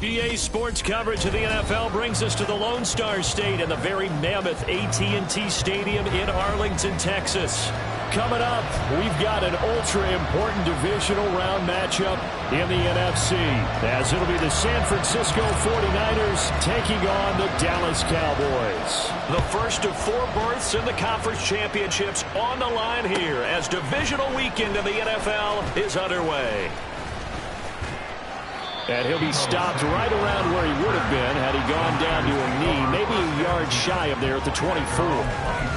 EA Sports coverage of the NFL brings us to the Lone Star State and the very mammoth AT&T Stadium in Arlington, Texas. Coming up, we've got an ultra-important divisional round matchup in the NFC, as it'll be the San Francisco 49ers taking on the Dallas Cowboys. The first of 4 berths in the conference championships on the line here as divisional weekend of the NFL is underway. And he'll be stopped right around where he would have been had he gone down to a knee, maybe a yard shy of there at the 24.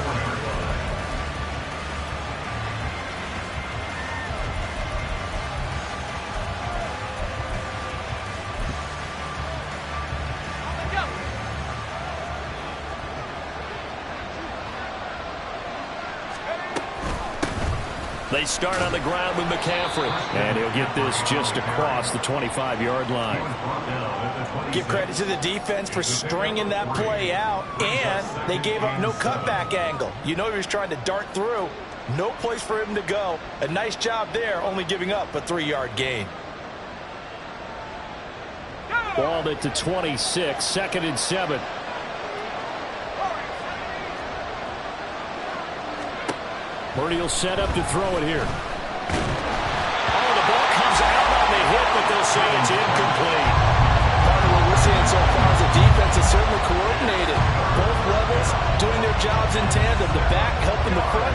They start on the ground with McCaffrey, and he'll get this just across the 25-yard line. Give credit to the defense for stringing that play out, and they gave up no cutback angle. You know he was trying to dart through. No place for him to go. A nice job there, only giving up a 3-yard gain. Balled at the 26, 2nd and 7. Purdy will set up to throw it here. Oh, the ball comes out on the hit, but they'll say it's incomplete. Part of what we're seeing so far is the defense is certainly coordinated. Both levels doing their jobs in tandem. The back helping the front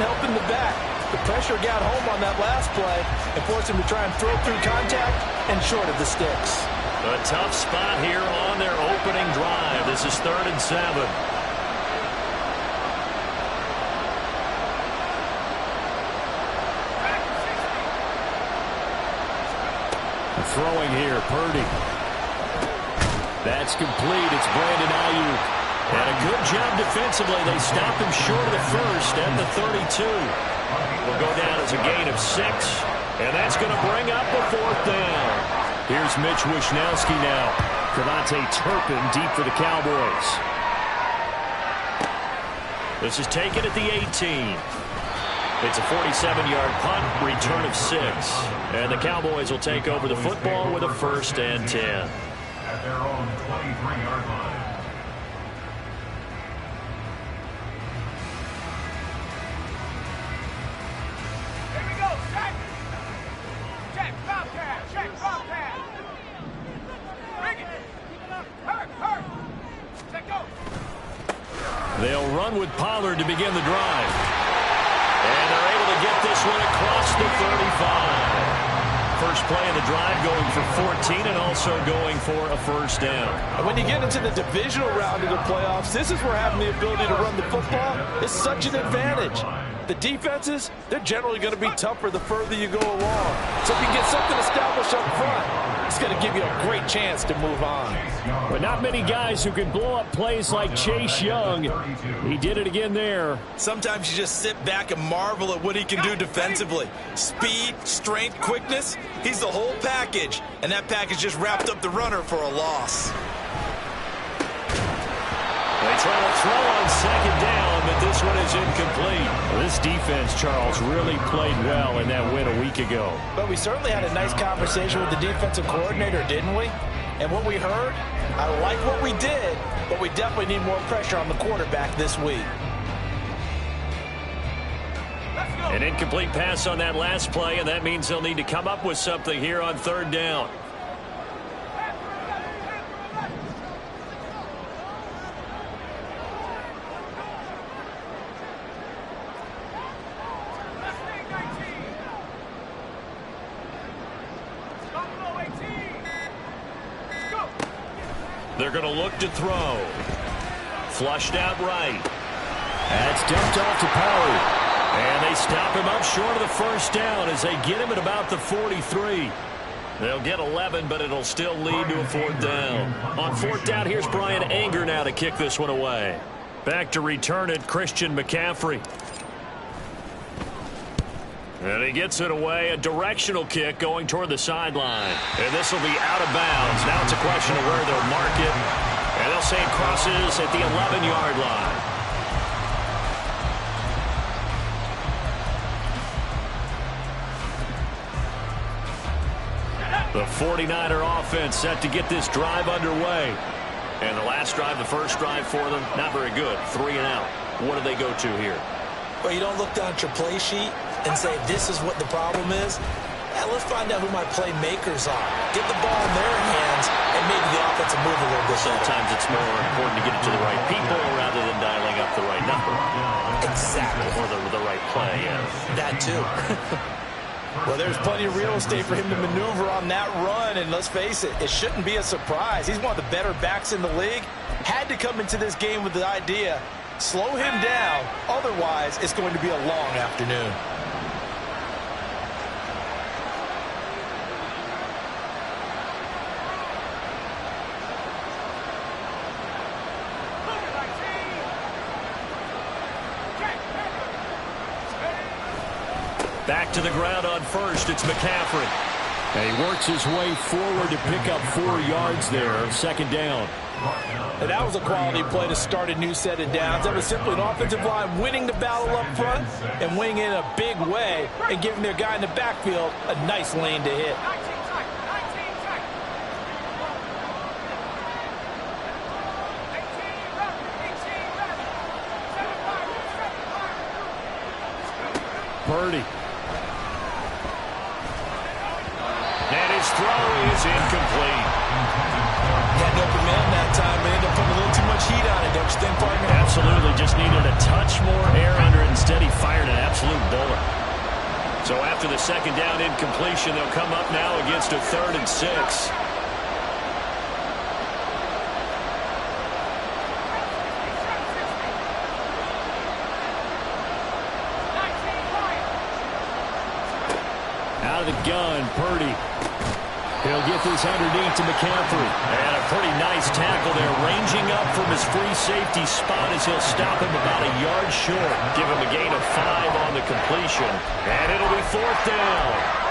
helping the back. The pressure got home on that last play and forced him to try and throw through contact and short of the sticks. A tough spot here on their opening drive. This is 3rd and 7. Throwing here, Purdy. That's complete. It's Brandon Ayuk. And a good job defensively. They stopped him short of the first at the 32. Will go down as a gain of 6. And that's going to bring up a 4th down. Here's Mitch Wishnowski now. Cavante Turpin deep for the Cowboys. This is taken at the 18. It's a 47-yard punt, return of 6. And the Cowboys will take over the football with a 1st and 10. At their own 23-yard line. Here we go, check! Check, Bobcat, check, Bobcat! Bring it! Hurt! Check, go! They'll run with Pollard to begin the drive. And they're able to get this one across the 35. First play of the drive going for 14 and also going for a 1st down. And when you get into the divisional round of the playoffs, this is where having the ability to run the football is such an advantage. The defenses, they're generally going to be tougher the further you go along. So if you get something established up front, it's going to give you a great chance to move on. But not many guys who can blow up plays like Chase Young. He did it again there. Sometimes you just sit back and marvel at what he can do defensively. Speed, strength, quickness, he's the whole package. And that package just wrapped up the runner for a loss. They try to throw on 2nd down, but this one is incomplete. Well, this defense, Charles, really played well in that win a week ago. But we certainly had a nice conversation with the defensive coordinator, didn't we? And what we heard, I like what we did, but we definitely need more pressure on the quarterback this week. An incomplete pass on that last play, and that means they'll need to come up with something here on 3rd down. They're going to look to throw. Flushed out right. That's dumped off to Pollard. And they stop him up short of the 1st down as they get him at about the 43. They'll get 11, but it'll still lead to a 4th down. On 4th down, here's Brian Anger now to kick this one away. Back to return it, Christian McCaffrey. And he gets it away, a directional kick going toward the sideline. And this will be out of bounds. Now it's a question of where they'll mark it. And they'll say it crosses at the 11-yard line. The 49er offense set to get this drive underway. And the last drive, the first drive for them, not very good. 3 and out. What do they go to here? Well, you don't look down at your play sheet and say, this is what the problem is. Let's find out who my playmakers are. Get the ball in their hands and maybe the offensive move a little bit better. Sometimes it's more important to get it to the right people rather than dialing up the right number. Exactly. Or the right play, yeah. That too. Well, there's plenty of real estate for him to maneuver on that run, and let's face it, it shouldn't be a surprise. He's one of the better backs in the league. Had to come into this game with the idea, slow him down, otherwise it's going to be a long afternoon. Back to the ground on first, it's McCaffrey. And he works his way forward to pick up 4 yards there, second down. And that was a quality play to start a new set of downs. That was simply an offensive line winning the battle up front and winning in a big way and giving their guy in the backfield a nice lane to hit. Purdy. And his throw is incomplete. Got an open man that time, but ended up putting a little too much heat on it, don't you think, partner? Absolutely. Just needed a touch more air under it. Instead, he fired an absolute bullet. So after the second down incompletion, they'll come up now against a 3rd and 6. Out of the gun, Purdy. He'll get this underneath to McCaffrey. And a pretty nice tackle there, ranging up from his free safety spot as he'll stop him about a yard short. Give him a gain of 5 on the completion. And it'll be 4th down.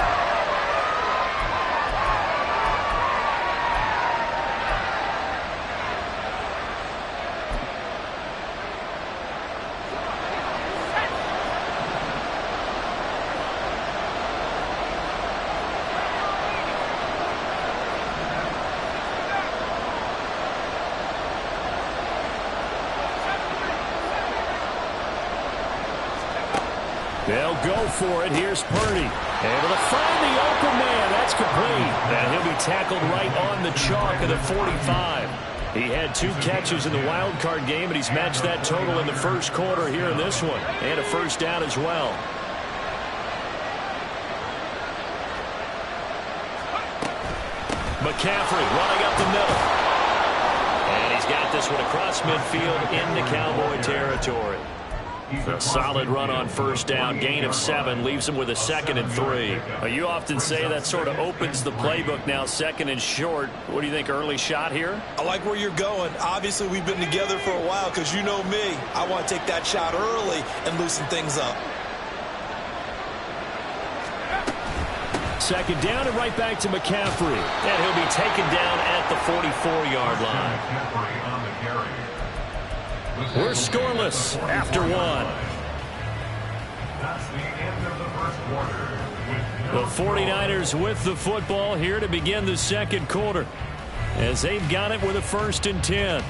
They'll go for it. Here's Purdy. Able to find the open man. That's complete. And he'll be tackled right on the chalk of the 45. He had 2 catches in the wild card game, and he's matched that total in the first quarter here in this one. And a first down as well. McCaffrey running up the middle. And he's got this one across midfield into Cowboy territory. A solid run on first down, gain of 7, leaves him with a 2nd and 3. You often say that sort of opens the playbook now, 2nd and short. What do you think, early shot here? I like where you're going. Obviously, we've been together for a while because you know me. I want to take that shot early and loosen things up. 2nd down and right back to McCaffrey. And he'll be taken down at the 44-yard line. We're scoreless after 1. That's the end of the first quarter. The 49ers with the football here to begin the second quarter as they've got it with a 1st and 10.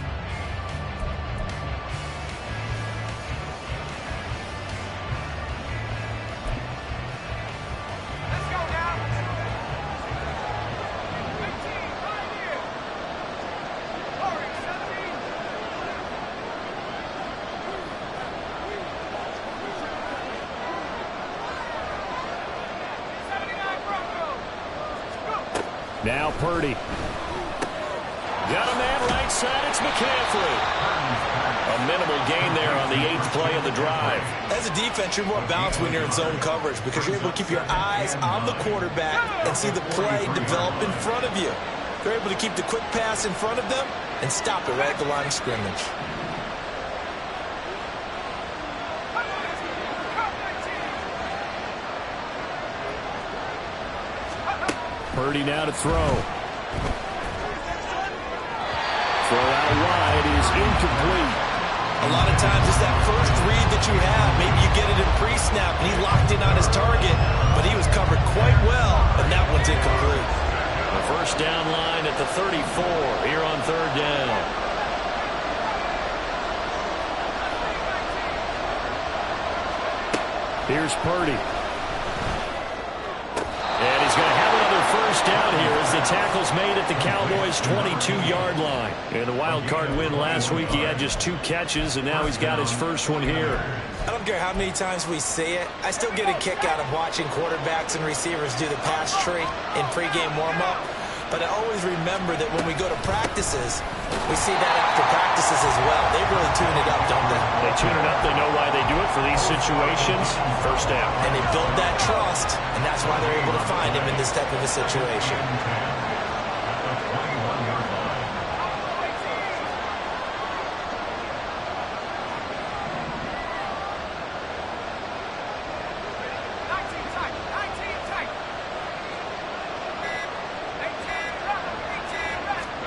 Now Purdy. Got a man right side. It's McCaffrey. A minimal gain there on the 8th play of the drive. As a defense, you're more balanced when you're in zone coverage because you're able to keep your eyes on the quarterback and see the play develop in front of you. You're able to keep the quick pass in front of them and stop it right at the line of scrimmage. Purdy now to throw. Throw out wide is incomplete. A lot of times it's that first read that you have. Maybe you get it in pre-snap and he locked in on his target, but he was covered quite well, and that one's incomplete. 34 here on third down. Here's Purdy. And he's going to have another first down here as the tackle's made at the Cowboys' 22-yard line. In the wild card win last week, he had just 2 catches, and now he's got his first one here. I don't care how many times we say it, I still get a kick out of watching quarterbacks and receivers do the pass tree in pregame warm-up. But I always remember that when we go to practices, we see that after practices as well. They really tune it up, don't they? They tune it up. They know why they do it for these situations. First down. And they build that trust, and that's why they're able to find him in this type of a situation.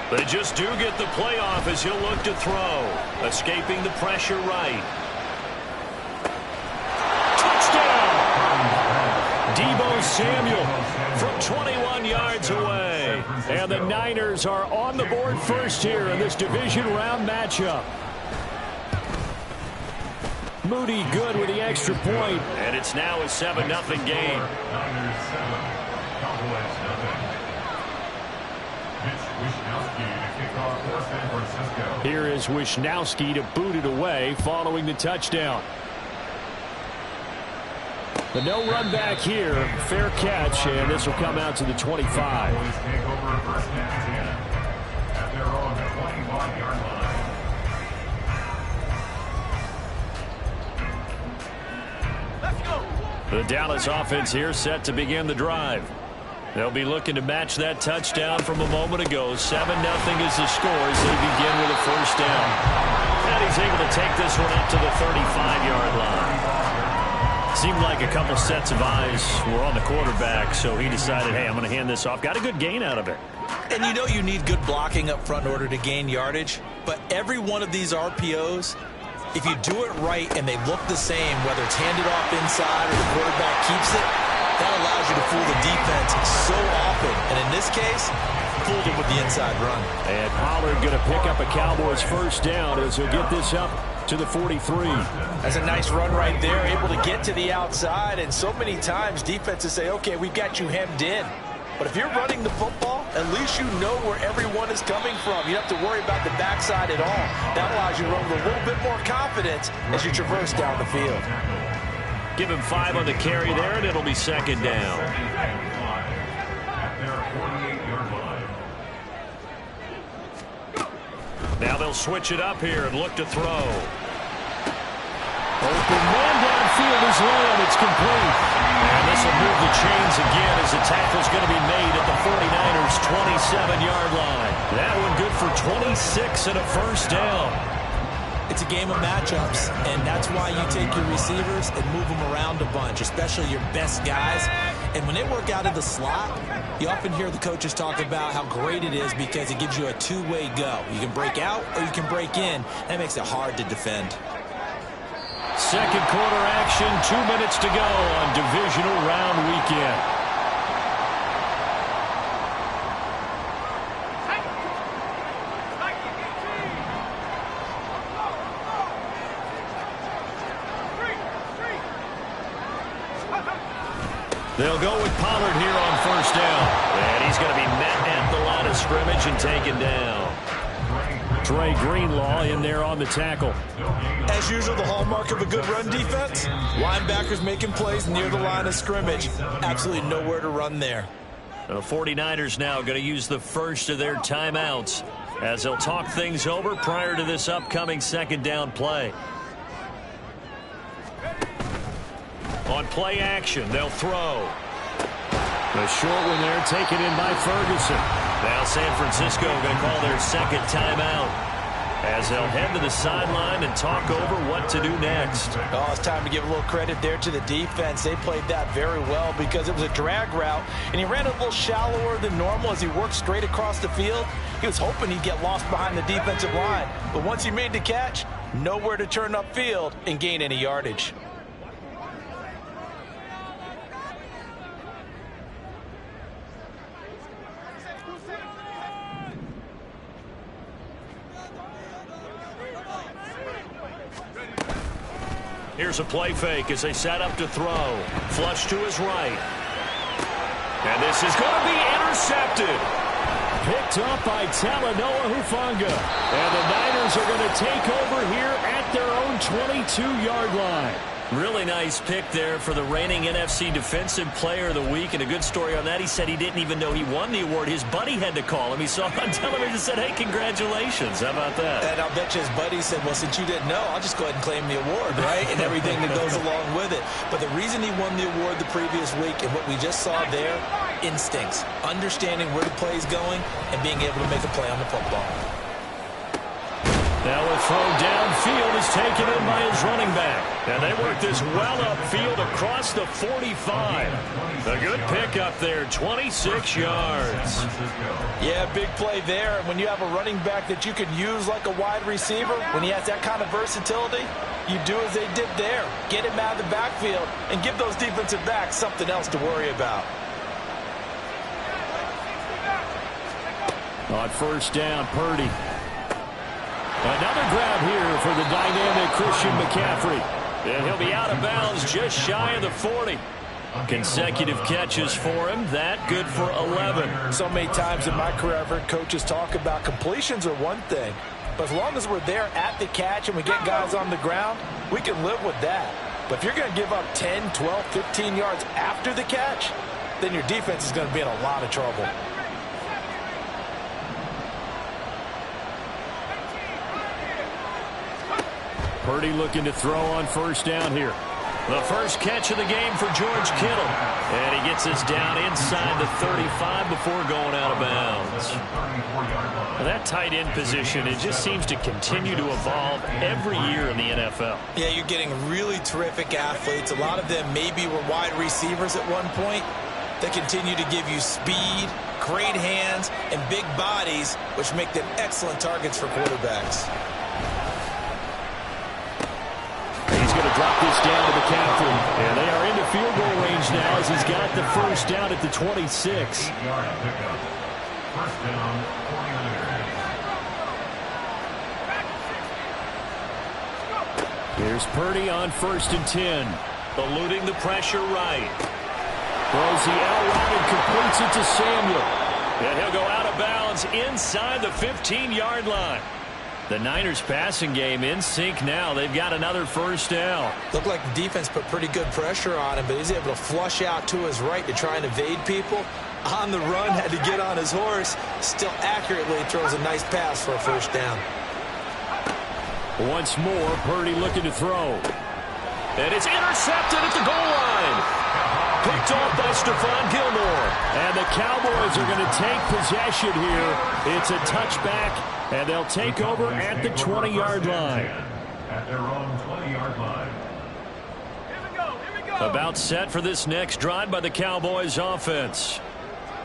They just do get the playoff as he'll look to throw. Escaping the pressure right. Touchdown! Deebo Samuel from 21 yards away. And the Niners are on the board first here in this division round matchup. Moody good with the extra point. And it's now a 7-0 game. Niners 7, Cowboys 0. Here is Wishnowsky to boot it away following the touchdown. The no run back here. Fair catch, and this will come out to the 25. The Dallas offense here set to begin the drive. They'll be looking to match that touchdown from a moment ago. 7-0 is the score as they begin with a first down. And he's able to take this one up to the 35-yard line. Seemed like a couple sets of eyes were on the quarterback, so he decided, hey, I'm going to hand this off. Got a good gain out of it. And you know you need good blocking up front in order to gain yardage, but every one of these RPOs, if you do it right and they look the same, whether it's handed off inside or the quarterback keeps it, that allows you to fool the defense so often. And in this case, fooled him with the inside run. And Pollard going to pick up a Cowboys first down as he'll get this up to the 43. That's a nice run right there, able to get to the outside. And so many times defenses say, okay, we've got you hemmed in. But if you're running the football, at least you know where everyone is coming from. You don't have to worry about the backside at all. That allows you to run with a little bit more confidence as you traverse down the field. Give him 5 on the carry there, and it'll be second down. Now they'll switch it up here and look to throw. Open man downfield is low, and it's complete. And this will move the chains again as the tackle's going to be made at the 49ers' 27-yard line. That one good for 26 and a first down. It's a game of matchups, and that's why you take your receivers and move them around a bunch, especially your best guys. And when they work out of the slot, you often hear the coaches talk about how great it is because it gives you a two-way go. You can break out or you can break in. That makes it hard to defend. Second quarter action, 2 minutes to go on divisional round weekend. They'll go with Pollard here on first down. And he's going to be met at the line of scrimmage and taken down. Dre Greenlaw in there on the tackle. As usual, the hallmark of a good run defense, linebackers making plays near the line of scrimmage. Absolutely nowhere to run there. The 49ers now going to use the first of their timeouts as they'll talk things over prior to this upcoming second down play. On play action, they'll throw. The short one there taken in by Ferguson. Now San Francisco going to call their second timeout as they'll head to the sideline and talk over what to do next. Oh, it's time to give a little credit there to the defense. They played that very well because it was a drag route, and he ran a little shallower than normal as he worked straight across the field. He was hoping he'd get lost behind the defensive line, but once he made the catch, nowhere to turn upfield and gain any yardage. Here's a play fake as they set up to throw. Flush to his right. And this is going to be intercepted. Picked up by Talanoa Hufanga. And the Niners are going to take over here at their own 22-yard line. Really nice pick there for the reigning NFC Defensive Player of the Week. And a good story on that, he said he didn't even know he won the award. His buddy had to call him. He saw it on television and said, hey, congratulations. How about that? And I'll bet you his buddy said, well, since you didn't know, I'll just go ahead and claim the award, right? And everything that goes along with it. But the reason he won the award the previous week and what we just saw there, instincts, understanding where the play is going and being able to make a play on the football. Now a throw downfield is taken in by his running back. And they work this well upfield across the 45. A good pick up there, 26 yards. Yeah, big play there. And when you have a running back that you can use like a wide receiver, when he has that kind of versatility, you do as they did there. Get him out of the backfield and give those defensive backs something else to worry about. On first down, Purdy. Another grab here for the dynamic Christian McCaffrey. And he'll be out of bounds just shy of the 40. Consecutive catches for him. That good for 11. So many times in my career, I've heard coaches talk about completions are one thing. But as long as we're there at the catch and we get guys on the ground, we can live with that. But if you're going to give up 10, 12, 15 yards after the catch, then your defense is going to be in a lot of trouble. Purdy looking to throw on first down here. The first catch of the game for George Kittle. And he gets us down inside the 35 before going out of bounds. Well, that tight end position, it just seems to continue to evolve every year in the NFL. Yeah, you're getting really terrific athletes. A lot of them maybe were wide receivers at one point. They continue to give you speed, great hands, and big bodies, which make them excellent targets for quarterbacks. He's going to drop this down to McCaffrey. And they are into field goal range now as he's got the first down at the 26. 8-yard pickup. First down, 49ers. Here's Purdy on first and 10. Eluding the pressure right. Throws the L route and completes it to Samuel. And he'll go out of bounds inside the 15-yard line. The Niners passing game in sync now. They've got another first down. Looked like the defense put pretty good pressure on him, but he's able to flush out to his right to try and evade people. On the run, had to get on his horse. Still accurately throws a nice pass for a first down. Once more, Purdy looking to throw. And it's intercepted at the goal line. Picked off by Stephon Gilmore. And the Cowboys are going to take possession here. It's a touchback, and they'll take over at the 20-yard line. At their own 20-yard line. Here we go. About set for this next drive by the Cowboys offense.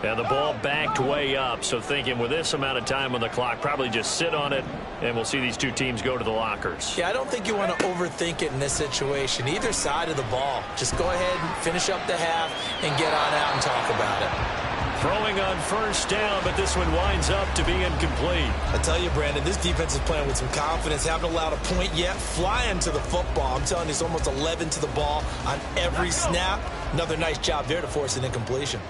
And the ball backed way up, so thinking with this amount of time on the clock, probably just sit on it, and we'll see these two teams go to the lockers. Yeah, I don't think you want to overthink it in this situation. Either side of the ball. Just go ahead and finish up the half and get on out and talk about it. Throwing on first down, but this one winds up to be incomplete. I tell you, Brandon, this defense is playing with some confidence. Haven't allowed a point yet. Flying to the football. I'm telling you, it's almost 11 to the ball on every snap. Another nice job there to force an incompletion.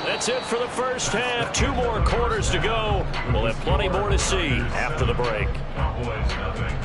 That's it for the first half. 2 more quarters to go. We'll have plenty more to see after the break. Cowboys nothing.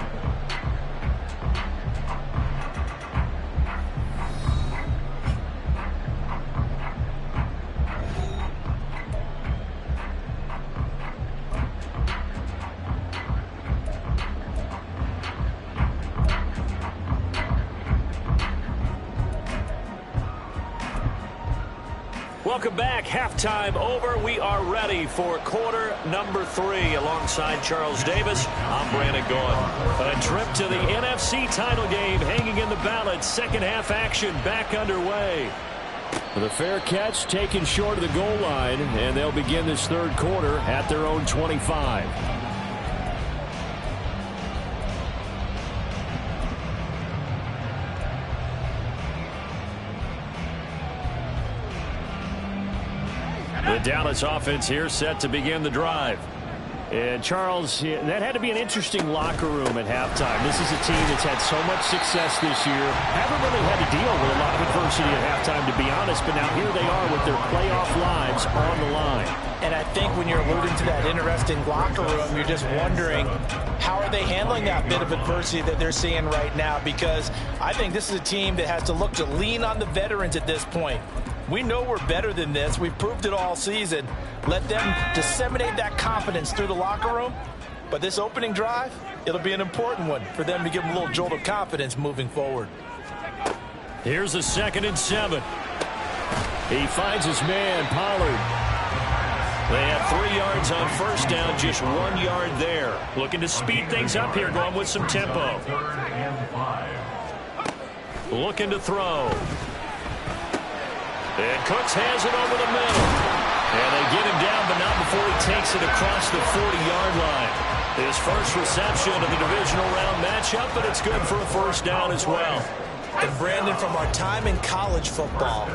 Welcome back. Halftime over. We are ready for quarter number 3. Alongside Charles Davis, I'm Brandon Gaudin. A trip to the NFC title game hanging in the balance. Second half action back underway. The fair catch taken short of the goal line, and they'll begin this third quarter at their own 25. The Dallas offense here set to begin the drive. And, Charles, that had to be an interesting locker room at halftime. This is a team that's had so much success this year. Haven't really had to deal with a lot of adversity at halftime, to be honest. But now here they are with their playoff lives on the line. And I think when you're alluding to that interesting locker room, you're just wondering, how are they handling that bit of adversity that they're seeing right now? Because I think this is a team that has to look to lean on the veterans at this point. We know we're better than this. We've proved it all season. Let them disseminate that confidence through the locker room. But this opening drive, it'll be an important one for them to give them a little jolt of confidence moving forward. Here's a 2nd and 7. He finds his man, Pollard. They have 3 yards on first down, just 1 yard there. Looking to speed things up here, going with some tempo. 3rd and 5. Looking to throw. And Cooks has it over the middle. And they get him down, but not before he takes it across the 40-yard line. His first reception of the divisional round matchup, but it's good for a first down as well. And, Brandon, from our time in college football,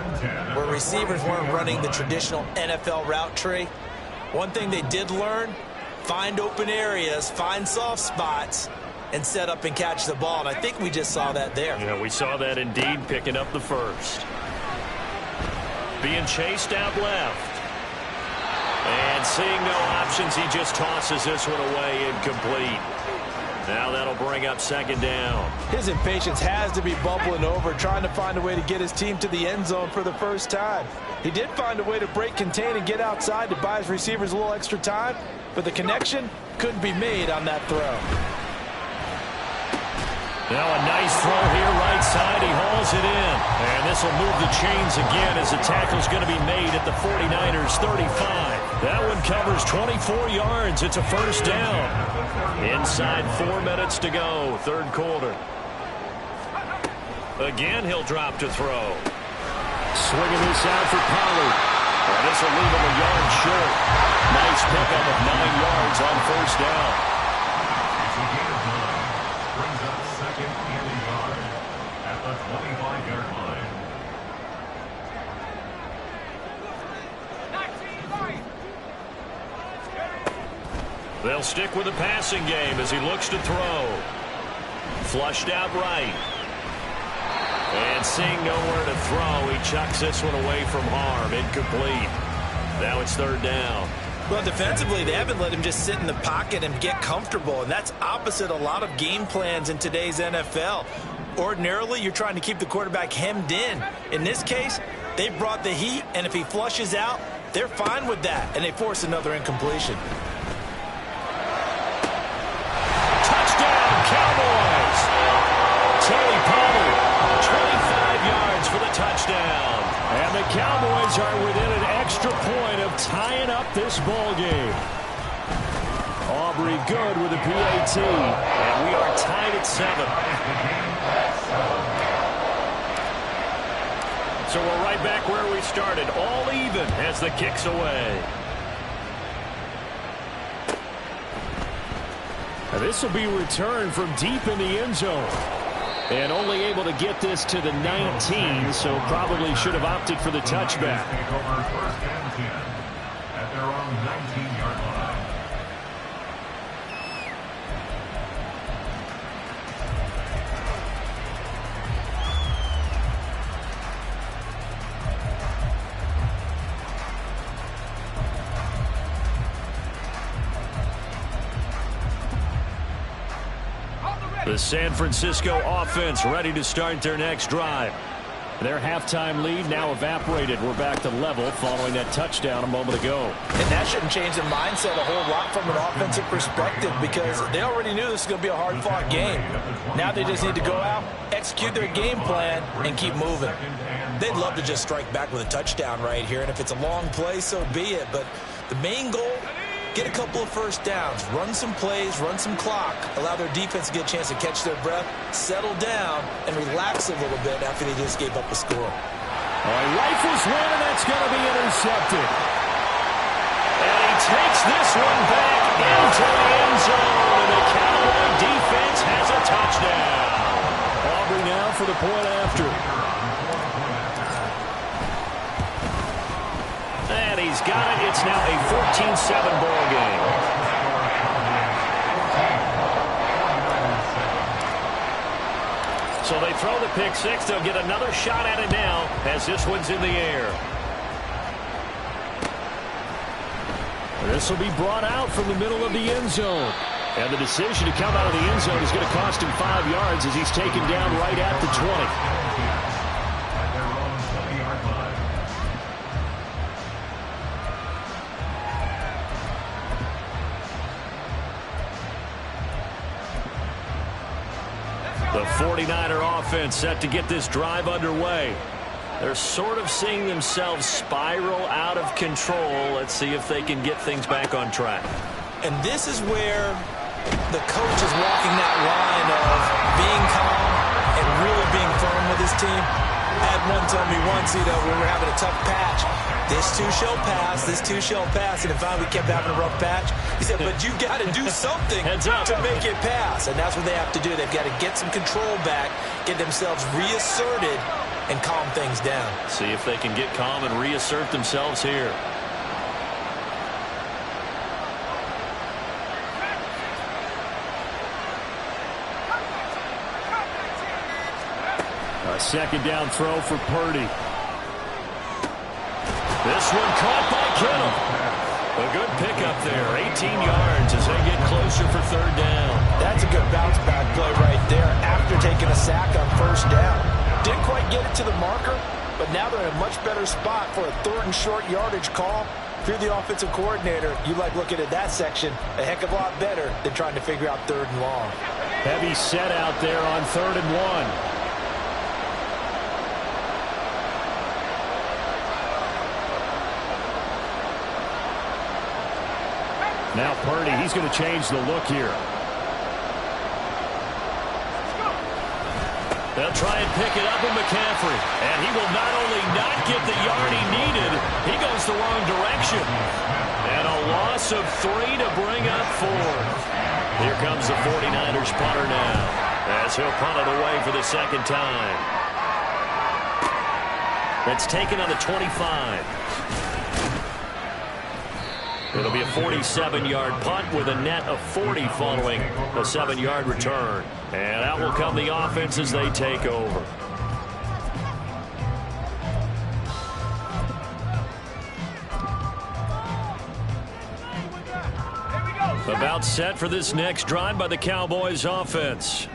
where receivers weren't running the traditional NFL route tree, one thing they did learn, find open areas, find soft spots, and set up and catch the ball. And I think we just saw that there. Yeah, we saw that indeed, picking up the first. Being chased out left. And seeing no options, he just tosses this one away, incomplete. Now that'll bring up 2nd down. His impatience has to be bubbling over, trying to find a way to get his team to the end zone for the first time. He did find a way to break contain and get outside to buy his receivers a little extra time, but the connection couldn't be made on that throw. Now a nice throw here, right side. He hauls it in. And this will move the chains again as the tackle's going to be made at the 49ers 35. That one covers 24 yards. It's a first down. Inside 4 minutes to go, 3rd quarter. Again, he'll drop to throw. Swinging this out for Pollard. And this will leave him a yard short. Nice pickup of 9 yards on first down. They'll stick with the passing game as he looks to throw. Flushed out right. And seeing nowhere to throw, he chucks this one away from harm. Incomplete. Now it's 3rd down. Well, defensively, they haven't let him just sit in the pocket and get comfortable, and that's opposite a lot of game plans in today's NFL. Ordinarily, you're trying to keep the quarterback hemmed in. In this case, they brought the heat, and if he flushes out, they're fine with that, and they force another incompletion. Cowboys. Tony Pollard, 25 yards for the touchdown. And the Cowboys are within an extra point of tying up this ball game. Aubrey good with a PAT. And we are tied at 7. So we're right back where we started. All even as the kick's away. This will be returned from deep in the end zone. And only able to get this to the 19, so probably should have opted for the touchback. Take over 1st and 10 at their own 19-yard line. The San Francisco offense ready to start their next drive. Their halftime lead now evaporated. We're back to level following that touchdown a moment ago. And that shouldn't change the mindset a whole lot from an offensive perspective, because they already knew this was going to be a hard-fought game. Now they just need to go out, execute their game plan, and keep moving. They'd love to just strike back with a touchdown right here, and if it's a long play, so be it. But the main goal, get a couple of first downs, run some plays, run some clock, allow their defense to get a chance to catch their breath, settle down, and relax a little bit after they just gave up a score. Rifles one, and that's going to be intercepted. And he takes this one back into the end zone, and the Cowboy defense has a touchdown. Aubrey now for the point after. And he's got it So they throw the pick six. They'll get another shot at it now as this one's in the air. This will be brought out from the middle of the end zone. And the decision to come out of the end zone is going to cost him 5 yards as he's taken down right at the 20. At their own 20-yard line. The 49er offense set to get this drive underway. They're sort of seeing themselves spiral out of control. Let's see if they can get things back on track. And this is where the coach is walking that line of being calm and really being firm with his team. I had one tell me once, we were having a tough patch. This too shall pass, this too shall pass. And finally we kept having a rough patch. He said, but you got to do something to make it pass. And that's what they have to do. They've got to get some control back, get themselves reasserted, and calm things down. See if they can get calm and reassert themselves here. A second down throw for Purdy. This one caught by Kittle. A good pickup there. 18 yards as they get closer for third down. That's a good bounce back play right there after taking a sack on first down. Didn't quite get it to the marker, but now they're in a much better spot for a third and short yardage call. If you're the offensive coordinator, you like looking at that section a heck of a lot better than trying to figure out third and long. Heavy set out there on 3rd and 1. Now Purdy, he's going to change the look here. They'll try and pick it up with McCaffrey. And he will not only not get the yard he needed, he goes the wrong direction. And a loss of 3 to bring up 4. Here comes the 49ers punter now, as he'll punt it away for the second time. That's taken on the 25. It'll be a 47-yard punt with a net of 40 following a 7-yard return. And out will come the offense as they take over. About set for this next drive by the Cowboys offense.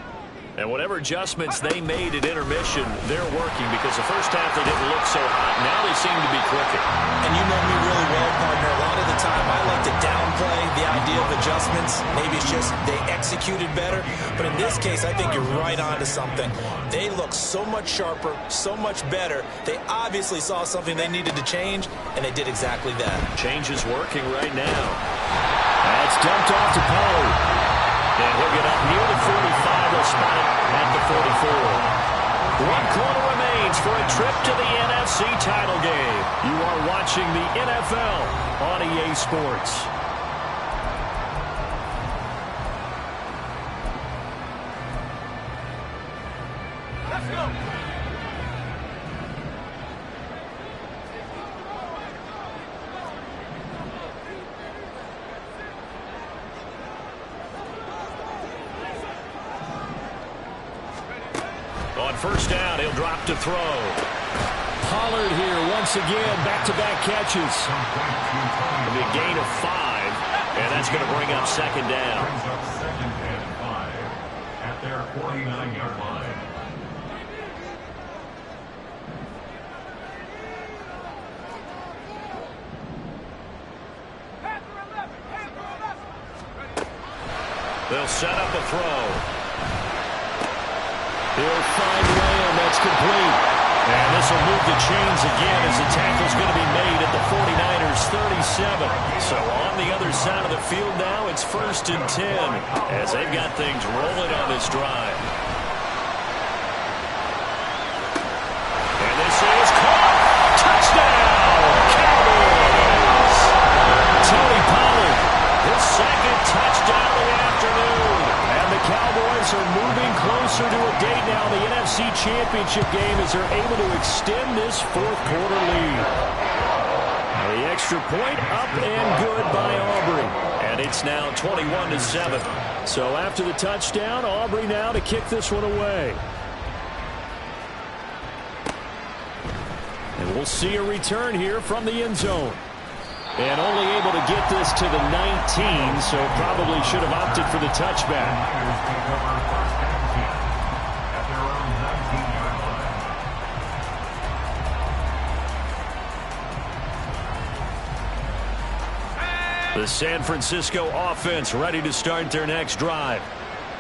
And whatever adjustments they made at intermission, they're working because the first half they didn't look so hot. Now they seem to be clicking. And you know me really well, partner. A lot of the time I like to downplay the idea of adjustments. Maybe it's just they executed better. But in this case, I think you're right on to something. They look so much sharper, so much better. They obviously saw something they needed to change, and they did exactly that. Change is working right now. That's dumped off to Poe. And he'll get up near the 45. They'll spot it at the 44. 1 quarter remains for a trip to the NFC title game. You are watching the NFL on EA Sports. Let's go. On first down, he'll drop to throw. Pollard here once again, back-to-back catches. It'll be a gain of 5, and that's going to bring up second down. Brings up 2nd and 5 at their 49-yard line. They'll set up a throw. He'll find Lamb. That's complete. And this will move the chains again as the tackle's going to be made at the 49ers 37. So on the other side of the field now, it's 1st and 10 as they've got things rolling on this drive. And this is caught. Touchdown, Cowboys. Tony Pollard, his 2nd touchdown of the afternoon. And the Cowboys are moving closer to a date now in the NFC Championship game as they're able to extend this 4th quarter lead. The extra point up and good by Aubrey. And it's now 21-7. So after the touchdown, Aubrey now to kick this one away. We'll see a return here from the end zone. And only able to get this to the 19, so probably should have opted for the touchback. The San Francisco offense ready to start their next drive.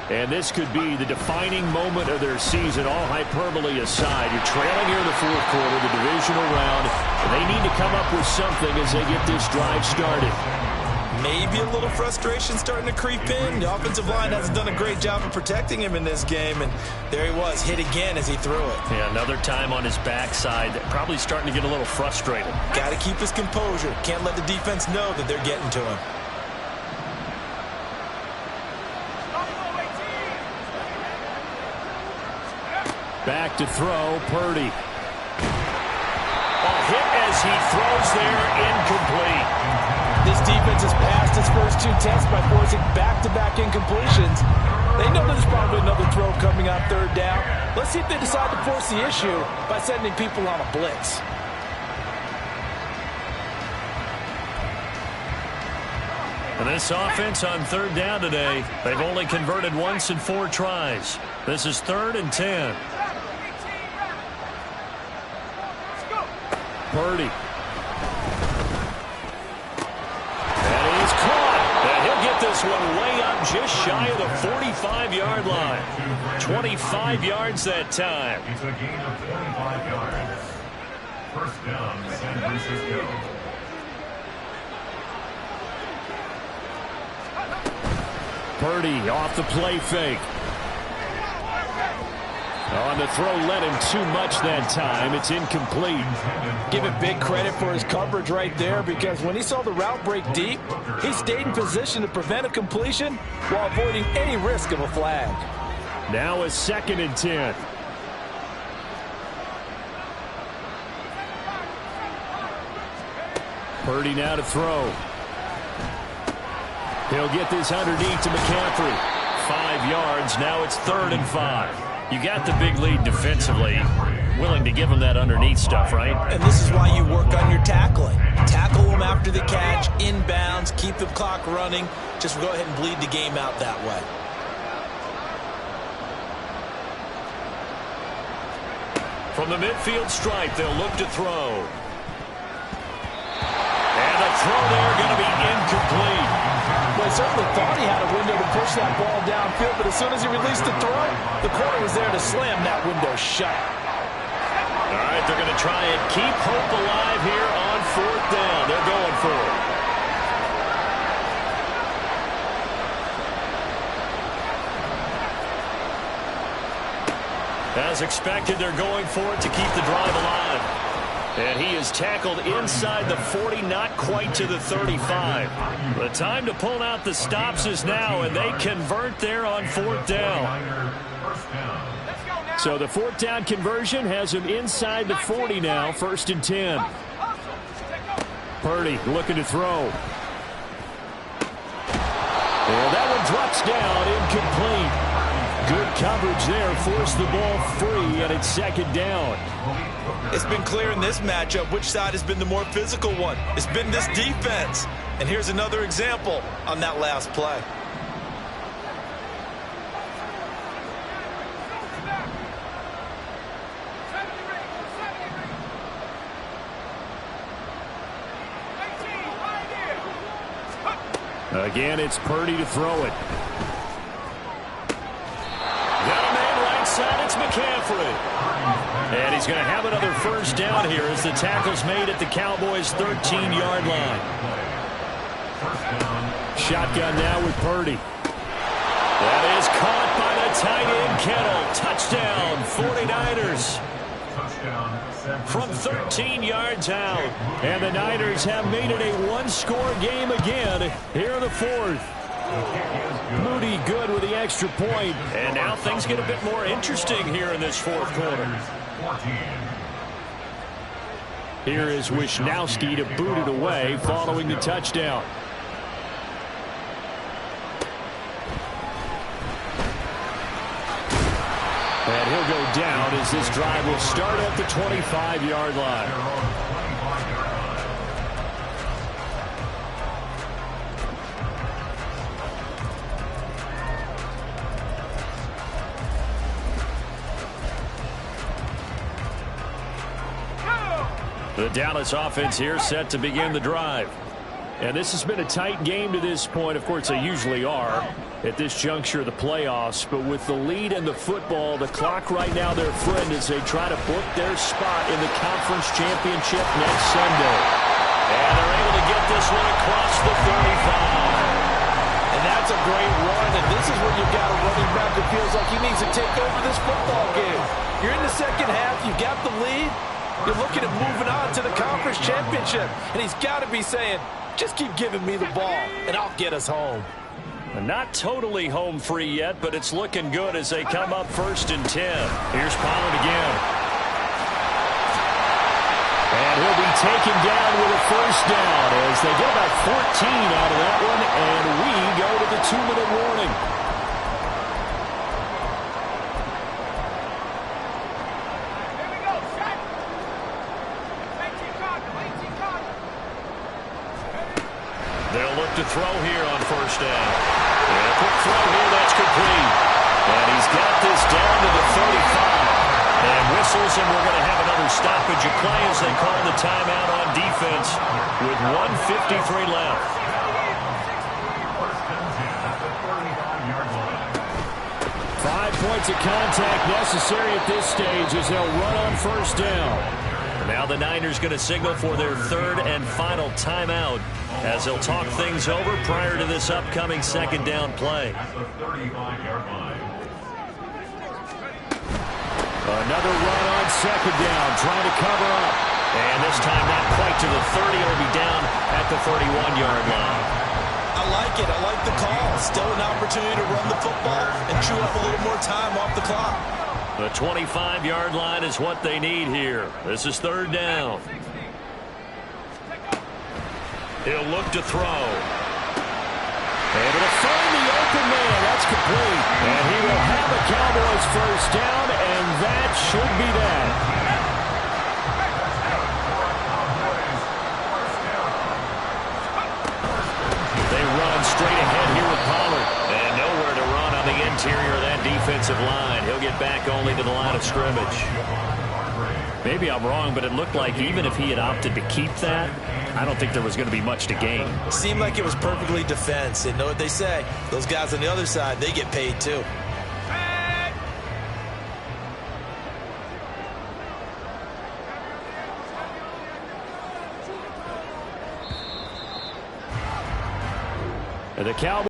And this could be the defining moment of their season, all hyperbole aside. You're trailing here in the fourth quarter, the divisional round, and they need to come up with something as they get this drive started. Maybe a little frustration starting to creep in. The offensive line hasn't done a great job of protecting him in this game, and there he was, hit again as he threw it. Yeah, another time on his backside, probably starting to get a little frustrated. Got to keep his composure. Can't let the defense know that they're getting to him. Back to throw, Purdy. A hit as he throws there, incomplete. This defense has passed its first two tests by forcing back-to-back incompletions. They know there's probably another throw coming on third down. Let's see if they decide to force the issue by sending people on a blitz. And this offense on third down today, they've only converted once in 4 tries. This is 3rd and 10. Purdy. And he's caught. And he'll get this one way up just shy of the 45-yard line. 25 yards that time. It's a gain of 25 yards. First down, San Francisco. Purdy off the play fake. On the throw, led him too much that time. It's incomplete. Give it big credit for his coverage right there, because when he saw the route break deep, he stayed in position to prevent a completion while avoiding any risk of a flag. Now a 2nd and 10. Purdy now to throw. He'll get this underneath to McCaffrey. 5 yards. Now it's 3rd and 5. You got the big lead defensively. Willing to give him that underneath stuff, right? And this is why you work on your tackling. Tackle them after the catch, inbounds, keep the clock running. Just go ahead and bleed the game out that way. From the midfield stripe, they'll look to throw. And the throw there going to be incomplete. Well, he certainly thought he had a window to push that ball downfield, but as soon as he released the throw, the corner was there to slam that window shut. All right, they're going to try and keep hope alive here on 4th down. They're going for it. As expected, they're going for it to keep the drive alive. And he is tackled inside the 40, not quite to the 35. The time to pull out the stops is now, and they convert there on 4th down. So the 4th down conversion has him inside the 40 now, 1st and 10. Purdy looking to throw. And that one drops down, incomplete. Good coverage there, forced the ball free, and it's 2nd down. It's been clear in this matchup which side has been the more physical one. It's been this defense. And here's another example on that last play. Again, it's Purdy to throw it. Got a man right side, it's McCaffrey. And he's going to have another 1st down here as the tackle's made at the Cowboys' 13-yard line. Shotgun now with Purdy. That is caught by the tight end, Kittle. Touchdown, 49ers. From 13 yards out. And the Niners have made it a 1-score game again here in the 4th. Moody good with the extra point. And now things get a bit more interesting here in this 4th quarter. Here is Wisnowski to boot it away following the touchdown. And he'll go down as this drive will start at the 25-yard line. The Dallas offense here set to begin the drive. And this has been a tight game to this point. Of course, they usually are at this juncture of the playoffs. But with the lead and the football, the clock right now their friend as they try to book their spot in the conference championship next Sunday. And they're able to get this one across the 35. And that's a great run. And this is where you've got a running back who feels like he needs to take over this football game. You're in the second half. You've got the lead. You're looking at moving on to the conference championship. And he's got to be saying, just keep giving me the ball, and I'll get us home. Not totally home free yet, but it's looking good as they come up 1st and 10. Here's Pollard again. And he'll be taken down with a first down as they get about 14 out of that one, and we go to the 2-minute warning. They'll look to throw here on first down. And a quick throw here, that's complete. And he's got this down to the 35. And whistles, and we're going to have another stoppage of play as they call the timeout on defense with 1:53 left. 5 points of contact necessary at this stage as they'll run on first down. Now the Niners going to signal for their 3rd and final timeout as they'll talk things over prior to this upcoming second down play. Another run on second down, trying to cover up. And this time not quite to the 30. It'll be down at the 31-yard line. I like it. I like the call. Still an opportunity to run the football and chew up a little more time off the clock. The 25-yard line is what they need here. This is 3rd down. He'll look to throw. Able to find the open man. That's complete. And he will have a Cowboys first down, and that should be that. They run straight ahead here with Pollard. And nowhere to run on the interior of that defensive line. He'll get back only to the line of scrimmage. Maybe I'm wrong, but it looked like even if he had opted to keep that, I don't think there was going to be much to gain. Seemed like it was perfectly defense. And know what they say? Those guys on the other side, they get paid too. And the Cowboys